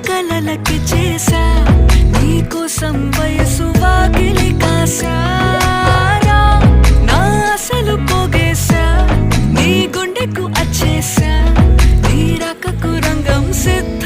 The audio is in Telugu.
కలలకి చేసా నీకోసం వయసు వాకిలి కాసారా నా అసలు పోగేశా నీ గుండెకు అచ్చేసా నీ రకకు రంగం సిద్ధ